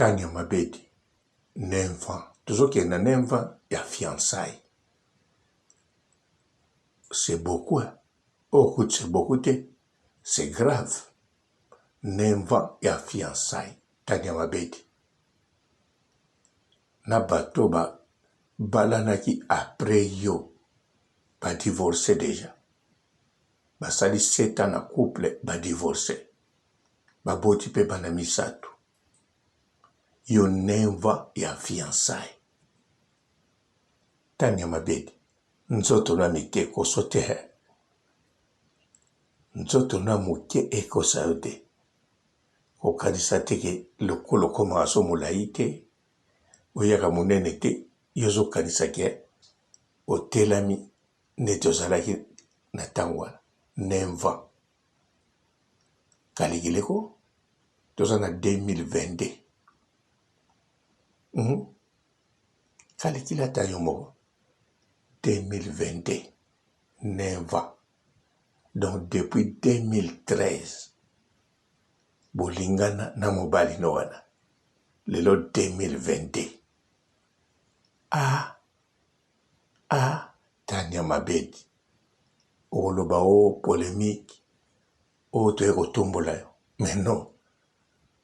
Tania Mabedi, 9 ans. Toujours qu'il y a 9 ans, il y a fiançailles. C'est beaucoup. Hein? Oh, écoute, c'est beaucoup. C'est grave. 9 ans, il y a fiançailles. Tania Mabedi. Na bato ba balanaki après yo. Ba divorcé déjà. Ba sali 7 ans na couple, ba divorcé. Ba boti pe bana misato. Yo 9 ans, il y a fiançailles. Tania Mabedi. Nzoto na mike kosote he. Nzoto na muke eko saute. Kokanisa teke lokolo koma aso mulai te. Oyaka munene te. Yozo kanisa ke. Otelami neti ozalaki na ntango wana 9 ans. Kalikileko toza na 2022. Kalikila ta yo moko 2022. 9 ans. Donc depuis 2013 bolingana na mobali no wana lelo 2022. Tania Mabedi oloba o polémique o to eko tombola yo. Mais non,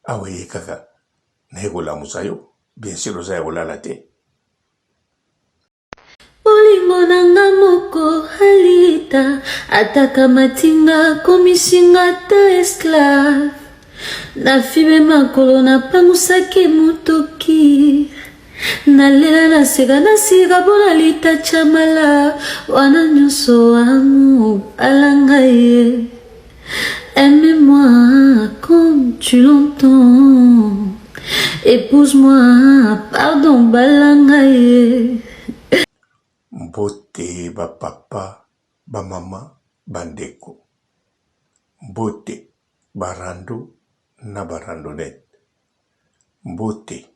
awe ye kaka na eko lamusa yo. Bien sûr oza eko lala te. Olingo nanga moko halita ataka matinga komisinga ta esclave na fibe makolo na pangusaki motoki nalela naseka nasika mpona lita chamala wana nyonso wangu alanga ye. Aime-moi comme tu l'entends, épouse-moi, pardon balanga ye. Mbote ba papa, ba mama, bandeko. Mbote barando na barandonet. Mbote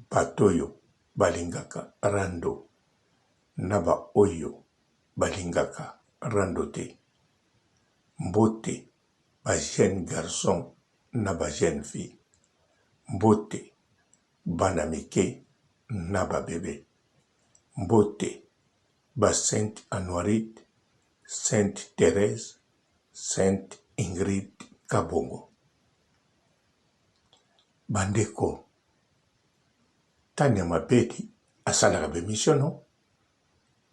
batoyo balingaka rando na ba oyo balingaka rando te. Mbote ba jeune garçon na ba jeune fille. Mbote bana mike na ba bébé. Mbote ba Sainte Anoirite, Sainte Thérèse, Sainte Ingrid Kabongo. Bandeko, Tania Mabedi asalaka bemission no?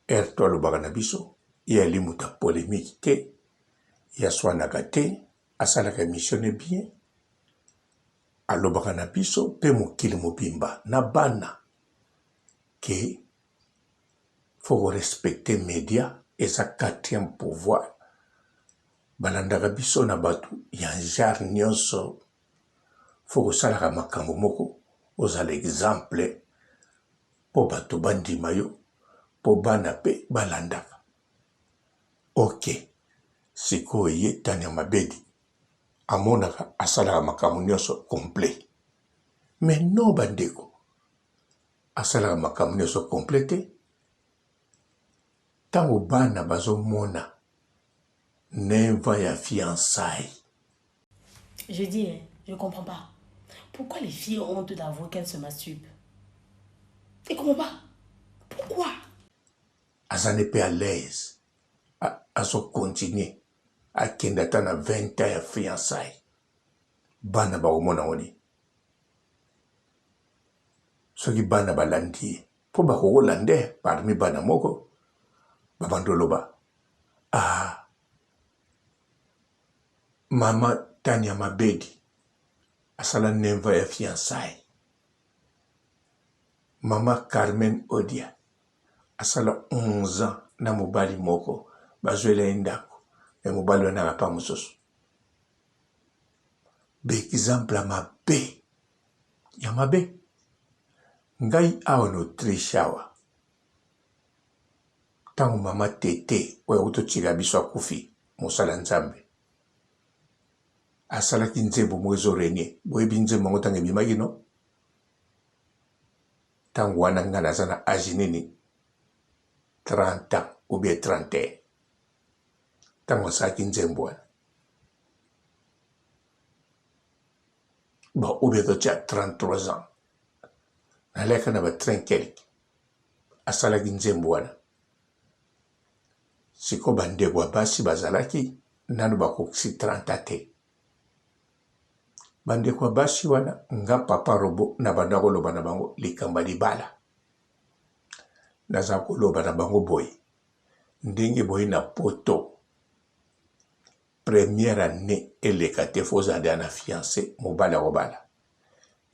Erto alobaka na biso, ya limuta polémique te, ya swanaka te, asalaka émission bien, alobaka na biso pe mokili mobimba na bana ke faut respecter média et sa 4e pouvoir. Balandaka biso na batu ya genre nyonso. Faut kosalaka makambo moko ozala exemple po batu bandima yo po bana pe balandaka. Ok, sikoyo ye Tania Mabedi amonaka asalaka makambo nyonso complet. Mais non bandeko, asalaka makambo nyonso complet te. Tango bana bazo mona 9 ans ya fiançailles. Je dis, je comprends pas. Pourquoi les filles ont honte d'avouer qu'elles se masturbent? Je comprends pas. Pourquoi? Asa n'est pas à l'aise. Aso continuer. A kendata na 20 ans ya fiançailles. Bana ba omona oni. Soki bana balandi. Po ba kolande parmi bana moko. Babandoloba. Mama Tania Mabedi asala 9 ans ya fiançailles. Mama Carmen Odia asala 11 ans na mobali moko bazwela endako ya mobali wana apa mosusu. Be exemple ya mabe. Ya mabe. Ngai awa no Autriche awa. Tango mama tete oya utochika biso akufi mosala nzambe. Asalaki nzembo mwezo renye. Boyebi nzembo ngo tango ebimaki no? Tango wana nga naza na âge nini 30 ans ou bien 31. Tango asalaki nzembo wana. Bon, ou bien totia 33 ans. naleka na batrain kelke asalaki nzembo wana siko bandeko ya basi bazalaki nanu bakokisi 30 te bandeko ya basi wana nga papa robo na banda koloba na bango likamba libala naza koloba na bango boye ndenge boye na poto première année eleka te fo ozala na fiancé mobali akobala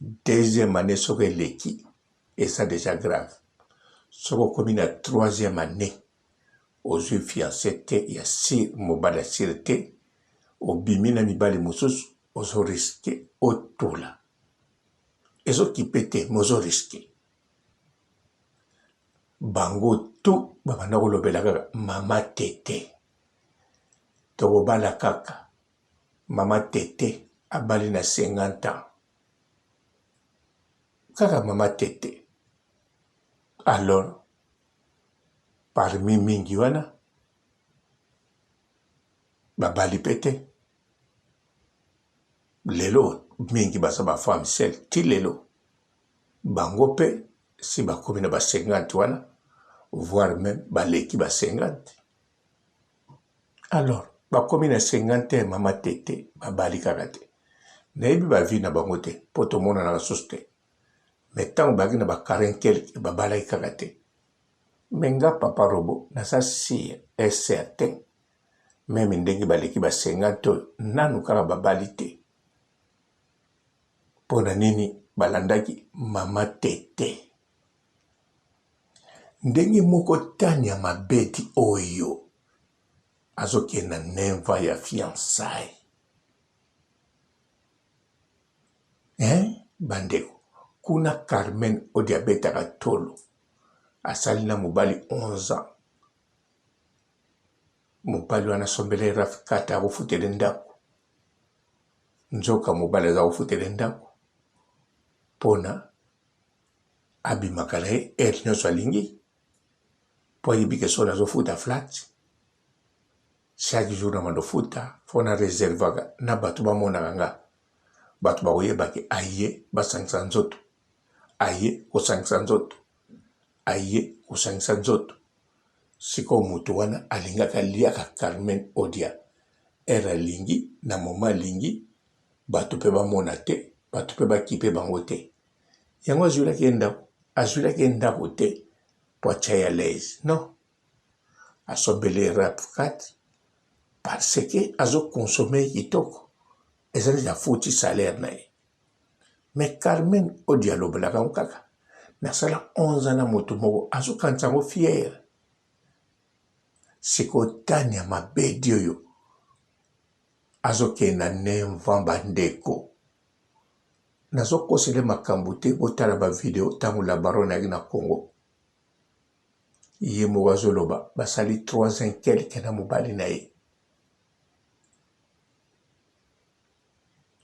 deuxième année soko eleki eza déjà grave soko okomi na troisième année ozwi fiancé te ya sir mobali asir te obimi na mibali mosusu ozoriske otula ezokipe te mozoriske bango tu babanda kolobela kaka mama tete tokobala kaka mama tete abali na 50 ans kaka mama tete alors parmi mingi wana babali pete lelo mingi baza bafemme seule ti lelo bango pe si bakomi na ba 50 wana voire même baleki ba 50 alors bakomi na 50 mama tete babali kaka te nayebi bavi na bango te mpo tomona na basusu te me ntango baki na ba 40 kelke babalaki kaka te me nga papa robo naza sire et certain meme ndenge baleki ba 50 oyo nanu kaka babali te mpo na nini balandaki mama tete ndenge moko tani ya mabeti oyo azokenda 9 ans ya fiançailles bandeko kuna Carmen odi abetaka tolo asali na mobali 11 ans mobali wana asombele raf 4 akofutele ndako nzoka mobali aza kofutele ndako mpona abimaka na ye ere nyonso alingi mpo ayebi ke so nazofuta flat chaque jour na mandofuta fo na reservaka na bato bamonaka nga bato bakoyebake aye basangisa nzoto aye kosangisa nzoto aye kosangisa nzoto sikoyo moto wana alingaka liaka Carmen odia ere alingi na moma alingi bato mpe bamona te bato mpe bakipe bango te yango azwilaki ye ndako te po atya ya lese non asombeli rap 4 parce que azokonsome kitoko ezali ya futi salaire na ye mais Carmen odi alobelaka ngo kaka nasala 11 ans na moto moko azokanisa yango fiere sikotani ya mabedi oyo azokenda 9 ans bandeko nazokosele makambo te botala bavideo ntango la baronne ayaki na Congo ye moko azoloba basali 3 ans kelke na mobali na ye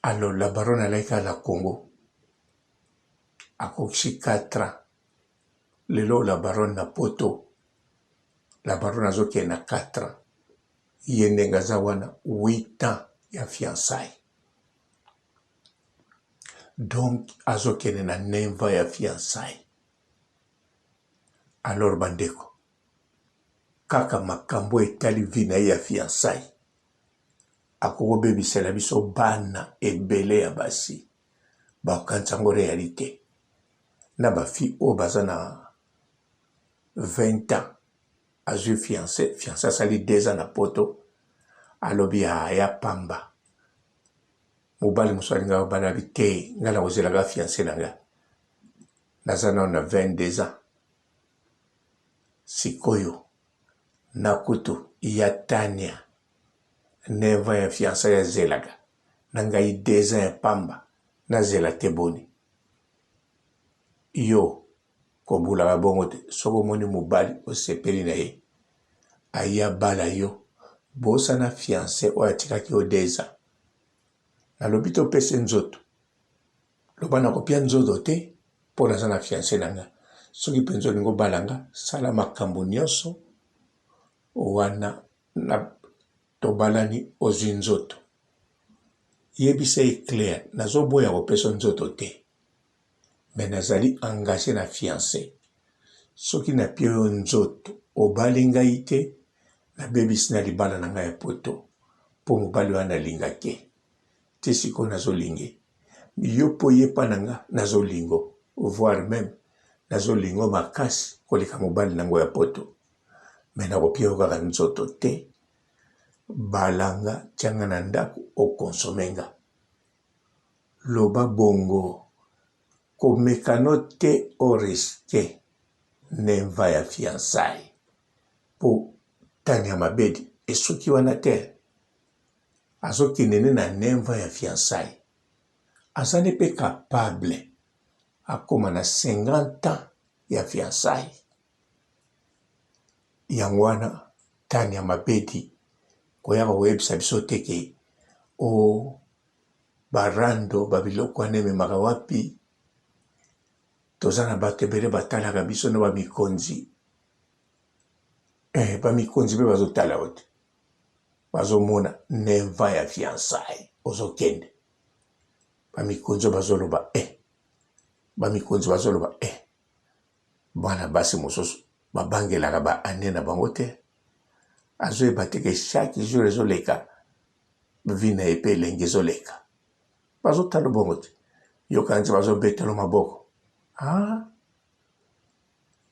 alors la baronne alayika na Congo akokisi 4 ans lelo la baronne na poto la baronne azokenda na 4 ans ye ndenge aza wana 8 ans ya fiançailles donc azokende na 9 ans ya fiançailles alors bandeko kaka makambo etali vi na ye ya fiançailles akokobebisela biso bana ebele ya basi bakanisa yango réalité na bafi oyo baza na 20 ans azwi fiancé asali 2 ans na poto alobi aya pamba mobali mosu alingaka bana bi te nga na kozelaka fiancé na nga naza nao na 22 ans sikoyo na kutu ya tania 9 ans ya fiança ya zelaka na ngai 2 ans ya pamba nazela te boni yo kobulaka bongo te soko omoni mobali osepeli na ye aya bala yo bosana fiancé oyo atikaki yo 2 ans nalobi topesa nzoto loba nakopia nzoto te mpo naza na fiancé na nga soki mpenza olingi obala nga sala makambo nyonso wana na tobalani ozwi nzoto yebisa ye clair nazoboya kopesa nzoto te mais nazali engagé na fiancé. Soki na pie oyo nzoto obali ngai te nabebisi na libala na ngai ya poto mpo mobali wana alingaki te sikoyo nazolingi yo mpo ye mpa na nga nazolingo voire même nazolingo makasi koleka mobali nango ya poto me nakopia yo kaka nzoto te balanga tianga na ndako okonsome nga loba bongo komekano te oriske nemva ya fiançailles po tani ya mabedi esoki wana te azokende ne na nemva ya fiançailles azali mpe capable akoma na 50 ans ya fiançailles yango wana tani ya mabedi koyaka koyebisa biso te ke o barando babiloko wana ememaka wapi toza na bato ebele batalaka biso na bamikonzi bamikonzi mpe bazotala yo te bazomona nemva ya fiançailles ozokende bamikonzi bazoloba bamikonzi bazoloba bana basi mosusu babangelaka baane na bango te azoyeba te ke chaque jour ezoleka vi na ye mpe elenge ezoleka bazotala bongo te yoka nti bazobetela maboko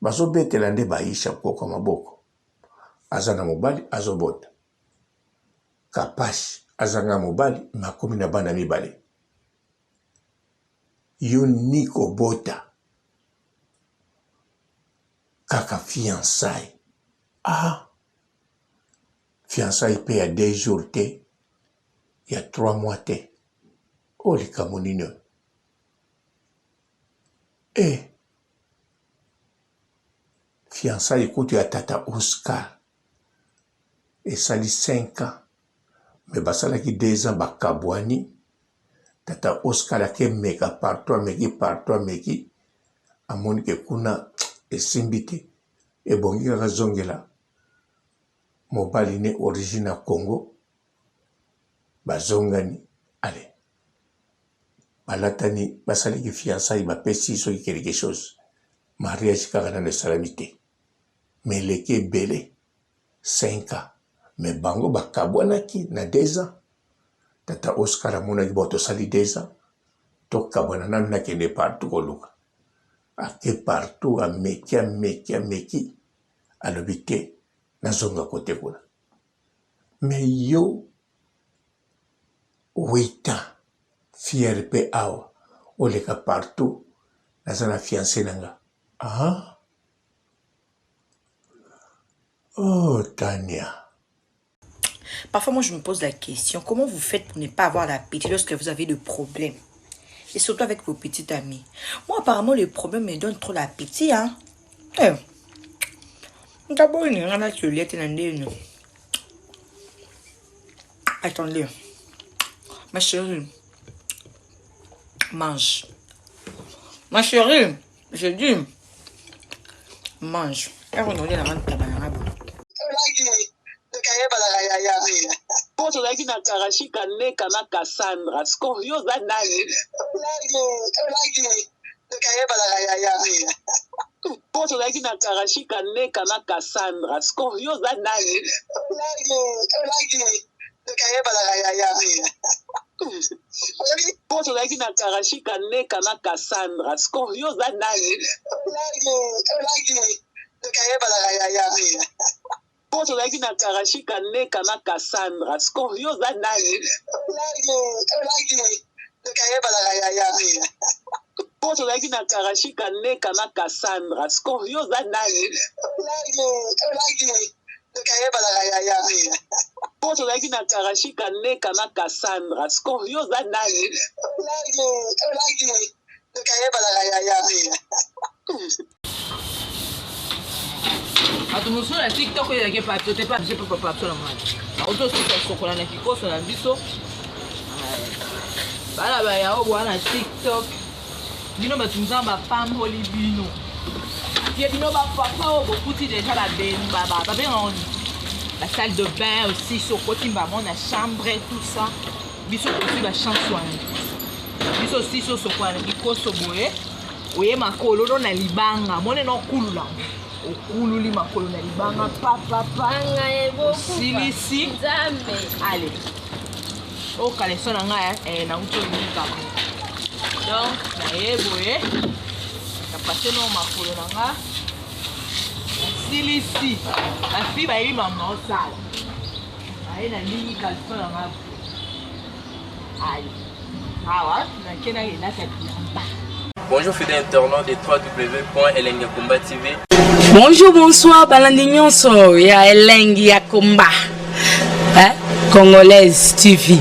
bazobetela nde baisha koko maboko aza na mobali azobota kapashi azanga mobali makomi na bana mibale yo ni kobota kaka fiançailles fiançailles mpe ya 2 jours te ya 3 mois te likambo nini oyo fiançailles ekutu ya tata Oscar esali 5 ans me basalaki 2 ans bakabwani tata Oscar akemeka partout ameki amoni ke kuna esimbi te ebongi kaka zongela mobali ne origine ya Congo bazongani ale balatani basalaki fiançailles bapesi soki quelque chose mariage kaka nano esalami te me eleki ebele 5 ans me bango bakabwanaki na 2 ans tata Oscar amonaki bo tosali 2 ans tokabwana nano nakende partout koluka ake partout ameki alobi te nazonga kote kuna me yo 8 ans fier mpe awa oleka partout naza na fiancé nanga Tania. Parfois, moi, je me pose la question, comment vous faites pour ne pas avoir l'appétit lorsque vous avez des problèmes? Et surtout avec vos petites amies. Moi, apparemment, les problèmes me donnent trop l'appétit, D'abord, il y a attendez. Ma chérie, mange. Ma chérie, je dis, mange. Et regardez la rente tabanara. Poso laki na karashika neka na Cassandra. Scorio za nani? Poso laki na karashika neka na Cassandra. Scorio za nani? Poso laki na karashika neka na Cassandra. Scorio za nani? Poso laki na karashika neka na Cassandra. Scorio za nani? Poso laki na karashika neka na Cassandra. Scorio za nani? Poso laki na karashika neka na Cassandra. Scorio za nani? Atumuso na TikTok ya ke pato te pa je peux pas sur la moi. Auto sur ko na kikoso na biso. Bala ba ya o na TikTok. Bino batunza ba femme holy bino. Tie bino ba papa o bokuti déjà la bemba ba on la salle de bain aussi sur côté ba mon la chambre et tout ça. Biso aussi la chanson. Biso aussi sur ko na kikoso boye. oye makolo no na libanga mone no kulula okululi makolo na libanga papa Anga ebo silisi Nzambe. allez o kaleso na nga na uto ni kama donc na yeboye na passé no makolo na nga silisi la fille ba yi mama osala ayi na lingi kaleso na nga allez awa na kena ina ta bilamba. Bonjour fidèles internautes de www.elengiakomba TV. Bonjour, bonsoir, balandi nyonso ya Elengi ya Komba. Congolaise TV.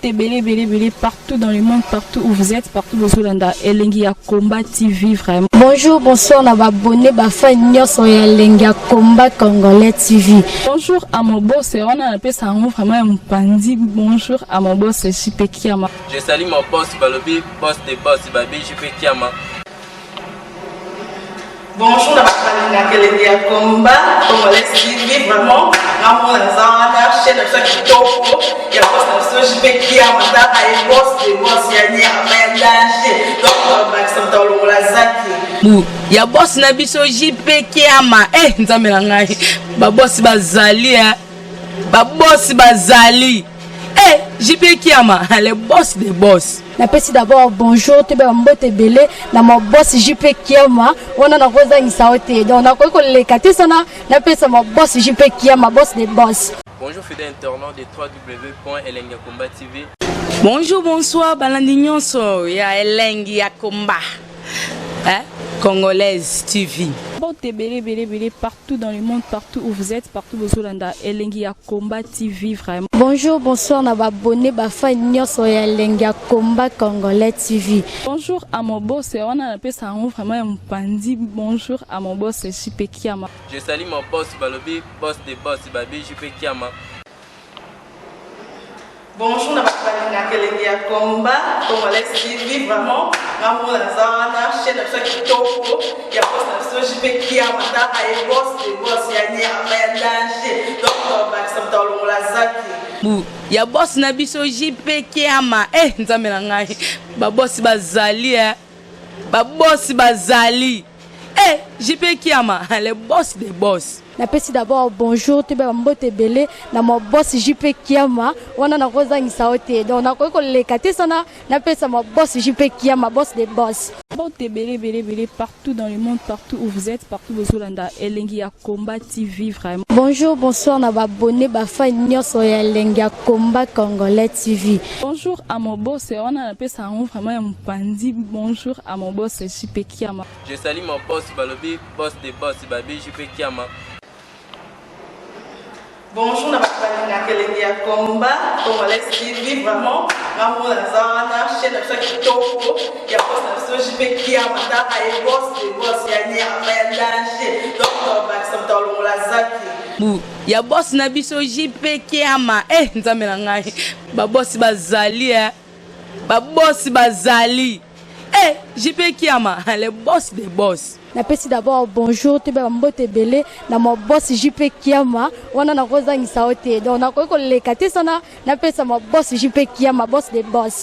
Belé partout dans le monde, partout où vous êtes, partout où vous êtes, Elengi ya Komba TV vraiment. Bonjour, bonsoir, na abonné bafa nyonso ya Elengi ya Komba Congolais TV. Bonjour à mon boss, on a appelé ça vraiment un pandi. Bonjour à mon boss, JP Kiama. Je salue mon boss Balobi, boss des boss Babi, JP Kiama. Bonjour, na Elengi ya Komba Congolais TV vraiment. Namo na zana chaîne de ça qui topo. Ya boss na so JP Kiama ta ay boss des boss ya ni ama danger. Donc ba samta lo la zaki. Ya boss na biso JP Kiama. Nzambe na ngai. Ba boss bazali ba boss bazali. JP Kiama, le boss des boss. Napesi d'abord bonjour, te ba mbote belé na mon boss JP Kiama. On a rosa insaote. Donc on a ko lekate sana na pesa mon boss JP Kiama, boss des boss. Bonjour fidèles internautes de www.elengiakomba TV. Bonjour, bonsoir, balandi nyonso ya Elengi ya Komba. Congolaise TV. Belé partout dans le monde, partout où vous êtes, partout où vous êtes, Elengi ya Komba TV vraiment. Bonjour, bonsoir, na abonné bafa nyonso ya Elengi ya Komba Congolais TV. Bonjour à mon boss, on a appelé ça vraiment un pandi. Bonjour à mon boss, JP Kiama. Je salue mon boss Balobi, boss des boss Babi, JP Kiama. Bonjour, na Elengi ya Komba Congolais TV vraiment. Namo na zana chaîne de ça qui topo. Ya boss na so JP Kiama ta ay boss des boss ya ni ama danger. Donc ba samta lo la zaki. Ya boss na biso JP Kiama. Nzambe na ngai. Ba boss bazali ba boss bazali. JP Kiama, le boss des boss. Napesi d'abord bonjour, te ba mbote belé na mon boss JP Kiama. On a rosa insaote. Donc on a ko lekate sana na pesa mon boss JP Kiama, boss des boss. Belé partout dans le monde, partout où vous êtes, partout où vous êtes, Elengi ya Komba TV vraiment. Bonjour, bonsoir, na abonné bafa nyonso ya Elengi ya Komba Congolais TV. Bonjour à mon boss, on a appelé ça vraiment un pandi. Bonjour à mon boss, JP Kiama. Je salue mon boss Balobi, boss des boss Babi, JP Kiama. Bonjour, na Elengi ya Komba Congolais TV vraiment. Namo na zana chaîne de ça qui topo. Ya boss na so JP Kiama ta ay boss des boss ya ni ama danger. Donc ba samta lo la zaki. Ya boss na biso JP Kiama. Nzambe na ngai. Ba boss bazali ba boss bazali. JP Kiama, le boss des boss. Napesi d'abord bonjour, te ba mbote belé na mon boss JP Kiama. On a rosa insaote. Donc on a ko lekate sana na pesa mon boss JP Kiama, boss des boss.